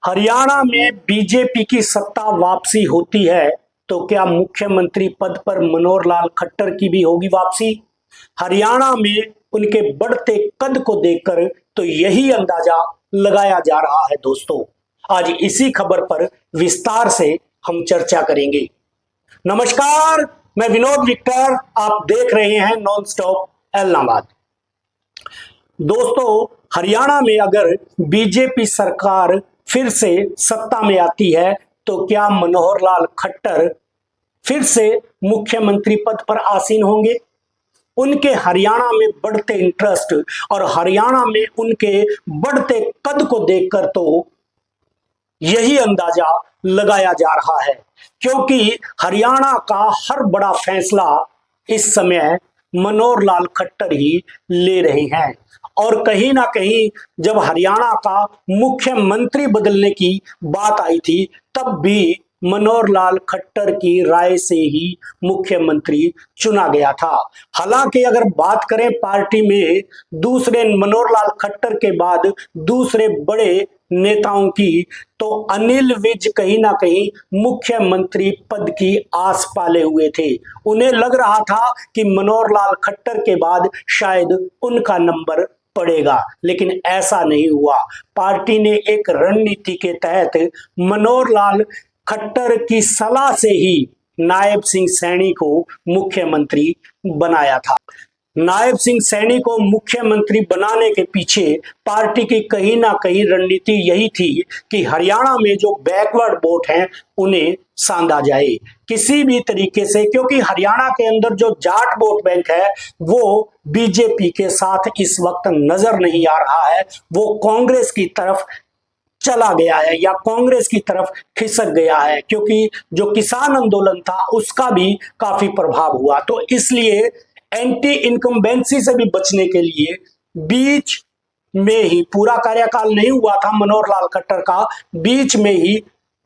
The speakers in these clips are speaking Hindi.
हरियाणा में बीजेपी की सत्ता वापसी होती है तो क्या मुख्यमंत्री पद पर मनोहर लाल खट्टर की भी होगी वापसी? हरियाणा में उनके बढ़ते कद को देखकर तो यही अंदाजा लगाया जा रहा है दोस्तों। आज इसी खबर पर विस्तार से हम चर्चा करेंगे। नमस्कार, मैं विनोद विक्टर, आप देख रहे हैं नॉन स्टॉप एलनाबाद। दोस्तों, हरियाणा में अगर बीजेपी सरकार फिर से सत्ता में आती है तो क्या मनोहर लाल खट्टर फिर से मुख्यमंत्री पद पर आसीन होंगे? उनके हरियाणा में बढ़ते इंटरेस्ट और हरियाणा में उनके बढ़ते कद को देखकर तो यही अंदाजा लगाया जा रहा है, क्योंकि हरियाणा का हर बड़ा फैसला इस समय मनोहर लाल खट्टर ही ले रहे हैं। और कहीं ना कहीं जब हरियाणा का मुख्यमंत्री बदलने की बात आई थी तब भी मनोहर लाल खट्टर की राय से ही मुख्यमंत्री चुना गया था। हालांकि अगर बात करें पार्टी में दूसरे मनोहर लाल खट्टर के बाद दूसरे बड़े नेताओं की, तो अनिल विज कहीं ना कहीं मुख्यमंत्री पद की आस पाले हुए थे। उन्हें लग रहा था कि मनोहर लाल खट्टर के बाद शायद उनका नंबर पड़ेगा, लेकिन ऐसा नहीं हुआ। पार्टी ने एक रणनीति के तहत मनोहर लाल खट्टर की सलाह से ही नायब सिंह सैनी को मुख्यमंत्री बनाया था। नायब सिंह सैनी को मुख्यमंत्री बनाने के पीछे पार्टी की कहीं ना कहीं रणनीति यही थी कि हरियाणा में जो बैकवर्ड वोट हैं उन्हें सांधा जाए किसी भी तरीके से, क्योंकि हरियाणा के अंदर जो जाट वोट बैंक है वो बीजेपी के साथ इस वक्त नजर नहीं आ रहा है, वो कांग्रेस की तरफ चला गया है या कांग्रेस की तरफ खिसक गया है, क्योंकि जो किसान आंदोलन था उसका भी काफी प्रभाव हुआ। तो इसलिए एंटी इनकम्बेंसी से भी बचने के लिए बीच में ही, पूरा कार्यकाल नहीं हुआ था मनोहर लाल खट्टर का, बीच में ही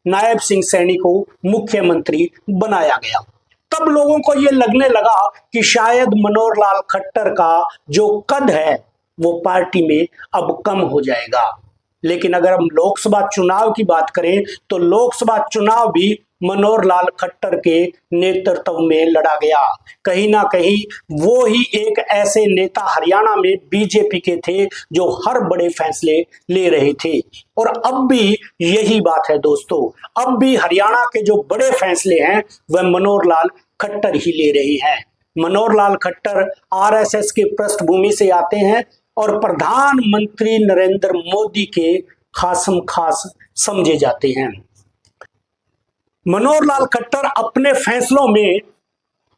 नायब सिंह सैनी को मुख्यमंत्री बनाया गया। तब लोगों को यह लगने लगा कि शायद मनोहर लाल खट्टर का जो कद है वो पार्टी में अब कम हो जाएगा। लेकिन अगर हम लोकसभा चुनाव की बात करें तो लोकसभा चुनाव भी मनोहर लाल खट्टर के नेतृत्व में लड़ा गया। कहीं ना कहीं वो ही एक ऐसे नेता हरियाणा में बीजेपी के थे जो हर बड़े फैसले ले रहे थे। और अब भी यही बात है दोस्तों, अब भी हरियाणा के जो बड़े फैसले हैं वह मनोहर लाल खट्टर ही ले रहे हैं। मनोहर लाल खट्टर आरएसएस के पृष्ठभूमि से आते हैं और प्रधानमंत्री नरेंद्र मोदी के खासम खास समझे जाते हैं। मनोहर लाल खट्टर अपने फैसलों में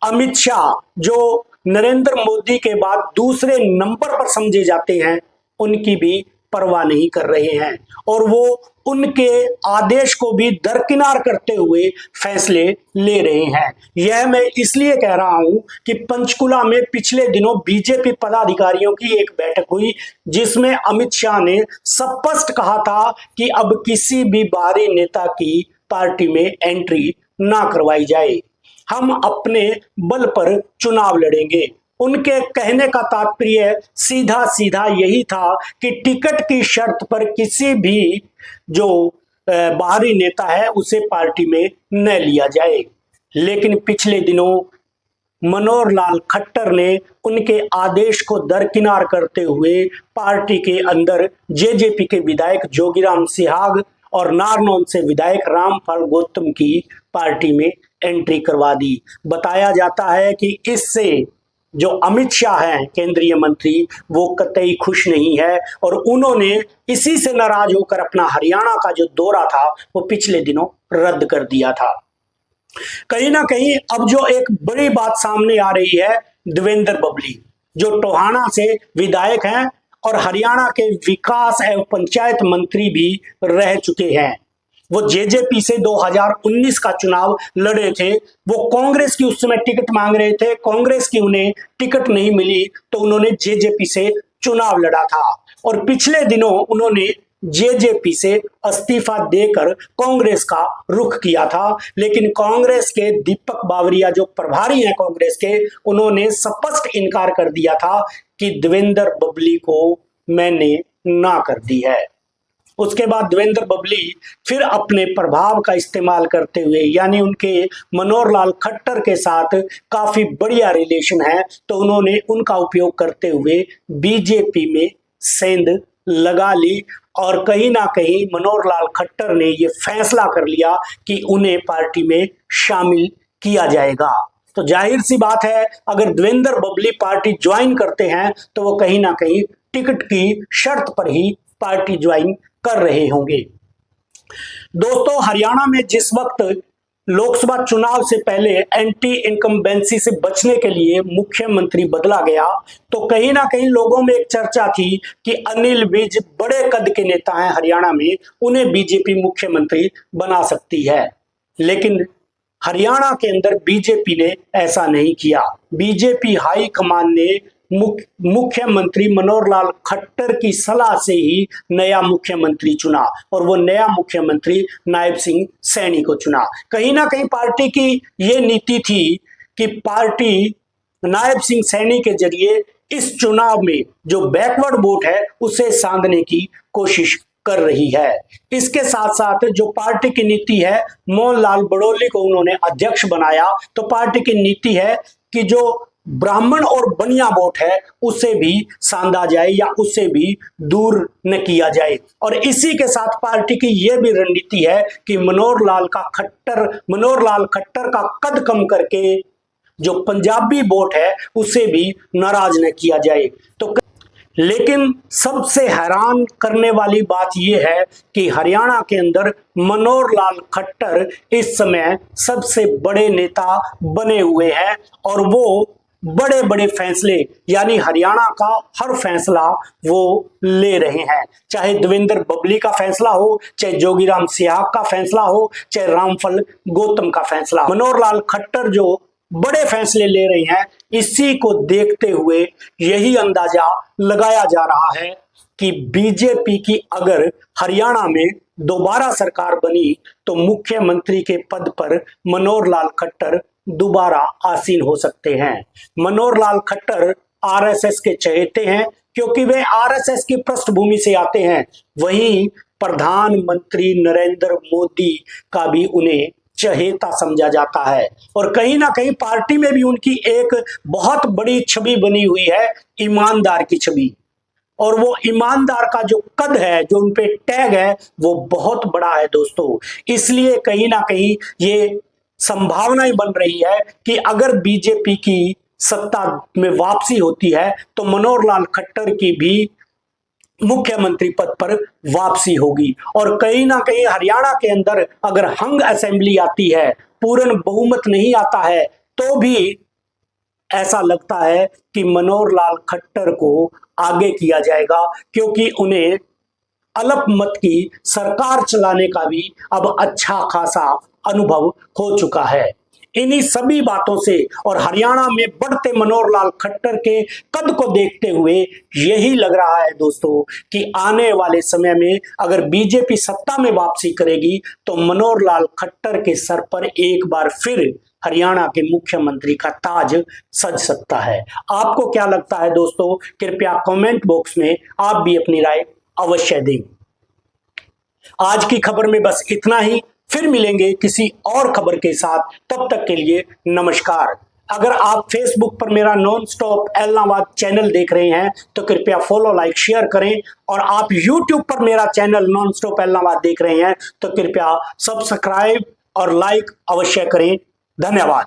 अमित शाह, जो नरेंद्र मोदी के बाद दूसरे नंबर पर समझे जाते हैं, उनकी भी परवाह नहीं कर रहे हैं और वो उनके आदेश को भी दरकिनार करते हुए फैसले ले रहे हैं। यह मैं इसलिए कह रहा हूं कि पंचकुला में पिछले दिनों बीजेपी पदाधिकारियों की एक बैठक हुई जिसमें अमित शाह ने स्पष्ट कहा था कि अब किसी भी बाहरी नेता की पार्टी में एंट्री ना करवाई जाए, हम अपने बल पर चुनाव लड़ेंगे। उनके कहने का तात्पर्य सीधा सीधा यही था कि टिकट की शर्त पर किसी भी जो बाहरी नेता है उसे पार्टी में न लिया जाए। लेकिन पिछले दिनों मनोहर लाल खट्टर ने उनके आदेश को दरकिनार करते हुए पार्टी के अंदर जेजेपी के विधायक जोगीराम सिहाग और नारनौल से विधायक रामपाल गौतम की पार्टी में एंट्री करवा दी। बताया जाता है कि इससे जो अमित शाह हैं केंद्रीय मंत्री, वो कतई खुश नहीं है और उन्होंने इसी से नाराज होकर अपना हरियाणा का जो दौरा था वो पिछले दिनों रद्द कर दिया था। कहीं ना कहीं अब जो एक बड़ी बात सामने आ रही है, देवेंद्र बबली जो टोहाना से विधायक हैं और हरियाणा के विकास एवं पंचायत मंत्री भी रह चुके हैं, वो जेजेपी से 2019 का चुनाव लड़े थे। वो कांग्रेस की उस समय टिकट मांग रहे थे, कांग्रेस की उन्हें टिकट नहीं मिली तो उन्होंने जेजेपी से चुनाव लड़ा था और पिछले दिनों उन्होंने जेजेपी से इस्तीफा देकर कांग्रेस का रुख किया था। लेकिन कांग्रेस के दीपक बावरिया जो प्रभारी हैं कांग्रेस के, उन्होंने स्पष्ट इनकार कर दिया था कि देवेंद्र बबली को मैंने ना कर दी है। उसके बाद देवेंद्र बबली फिर अपने प्रभाव का इस्तेमाल करते हुए, यानी उनके मनोहर लाल खट्टर के साथ काफी बढ़िया रिलेशन है, तो उन्होंने उनका उपयोग करते हुए बीजेपी में सेंध लगा ली और कहीं ना कहीं मनोहर लाल खट्टर ने यह फैसला कर लिया कि उन्हें पार्टी में शामिल किया जाएगा। तो जाहिर सी बात है, अगर देवेंद्र बबली पार्टी ज्वाइन करते हैं तो वो कहीं ना कहीं टिकट की शर्त पर ही पार्टी ज्वाइन कर रहे होंगे। दोस्तों, हरियाणा में जिस वक्त लोकसभा चुनाव से पहले एंटी इनकम्बेंसी से बचने के लिए मुख्यमंत्री बदला गया, तो कहीं ना कहीं लोगों में एक चर्चा थी कि अनिल विज बड़े कद के नेता हैं हरियाणा में, उन्हें बीजेपी मुख्यमंत्री बना सकती है। लेकिन हरियाणा के अंदर बीजेपी ने ऐसा नहीं किया। बीजेपी हाई कमान ने मुख्यमंत्री मनोहर लाल खट्टर की सलाह से ही नया मुख्यमंत्री चुना और वो नया मुख्यमंत्री नायब सिंह सैनी को चुना। कहीं ना कहीं पार्टी की ये नीति थी कि पार्टी नायब सिंह सैनी के जरिए इस चुनाव में जो बैकवर्ड वोट है उसे सांधने की कोशिश कर रही है। इसके साथ साथ जो पार्टी की नीति है, मोहन लाल बड़ौली को उन्होंने अध्यक्ष बनाया, तो पार्टी की नीति है कि जो ब्राह्मण और बनिया वोट है उसे भी सांधा जाए या उसे भी दूर न किया जाए। और इसी के साथ पार्टी की यह भी रणनीति है कि मनोहर लाल खट्टर का कद कम करके जो पंजाबी वोट है उसे भी नाराज न किया जाए। तो लेकिन सबसे हैरान करने वाली बात यह है कि हरियाणा के अंदर मनोहर लाल खट्टर इस समय सबसे बड़े नेता बने हुए हैं और वो बड़े बड़े फैसले, यानी हरियाणा का हर फैसला वो ले रहे हैं। चाहे देवेंद्र बबली का फैसला हो, चाहे जोगीराम सियाग का फैसला हो, चाहे रामफल गौतम का फैसला, मनोहर लाल खट्टर जो बड़े फैसले ले रहे हैं, इसी को देखते हुए यही अंदाजा लगाया जा रहा है कि बीजेपी की अगर हरियाणा में दोबारा सरकार बनी तो मुख्यमंत्री के पद पर मनोहर लाल खट्टर दोबारा आसीन हो सकते हैं। मनोहर लाल खट्टर आरएसएस के चहेते हैं क्योंकि वे आरएसएस की पृष्ठभूमि से आते हैं। वहीं प्रधानमंत्री नरेंद्र मोदी का भी उन्हें चहेता समझा जाता है और कहीं ना कहीं पार्टी में भी उनकी एक बहुत बड़ी छवि बनी हुई है, ईमानदार की छवि। और वो ईमानदार का जो कद है, जो उनपे टैग है, वो बहुत बड़ा है दोस्तों। इसलिए कहीं ना कहीं ये संभावना ही बन रही है कि अगर बीजेपी की सत्ता में वापसी होती है तो मनोहर लाल खट्टर की भी मुख्यमंत्री पद पर वापसी होगी। और कहीं ना कहीं हरियाणा के अंदर अगर हंग असेंबली आती है, पूर्ण बहुमत नहीं आता है, तो भी ऐसा लगता है कि मनोहर लाल खट्टर को आगे किया जाएगा क्योंकि उन्हें अल्पमत की सरकार चलाने का भी अब अच्छा खासा अनुभव हो चुका है। इन्हीं सभी बातों से और हरियाणा में बढ़ते मनोहर लाल खट्टर के कद को देखते हुए यही लग रहा है दोस्तों कि आने वाले समय में अगर बीजेपी सत्ता में वापसी करेगी तो मनोहर लाल खट्टर के सर पर एक बार फिर हरियाणा के मुख्यमंत्री का ताज सज सकता है। आपको क्या लगता है दोस्तों? कृपया कमेंट बॉक्स में आप भी अपनी राय अवश्य दें। आज की खबर में बस इतना ही, फिर मिलेंगे किसी और खबर के साथ। तब तक के लिए नमस्कार। अगर आप फेसबुक पर मेरा नॉन स्टॉप एलनाबाद चैनल देख रहे हैं तो कृपया फॉलो, लाइक, शेयर करें और आप यूट्यूब पर मेरा चैनल नॉन स्टॉप एलनाबाद देख रहे हैं तो कृपया सब्सक्राइब और लाइक अवश्य करें। धन्यवाद।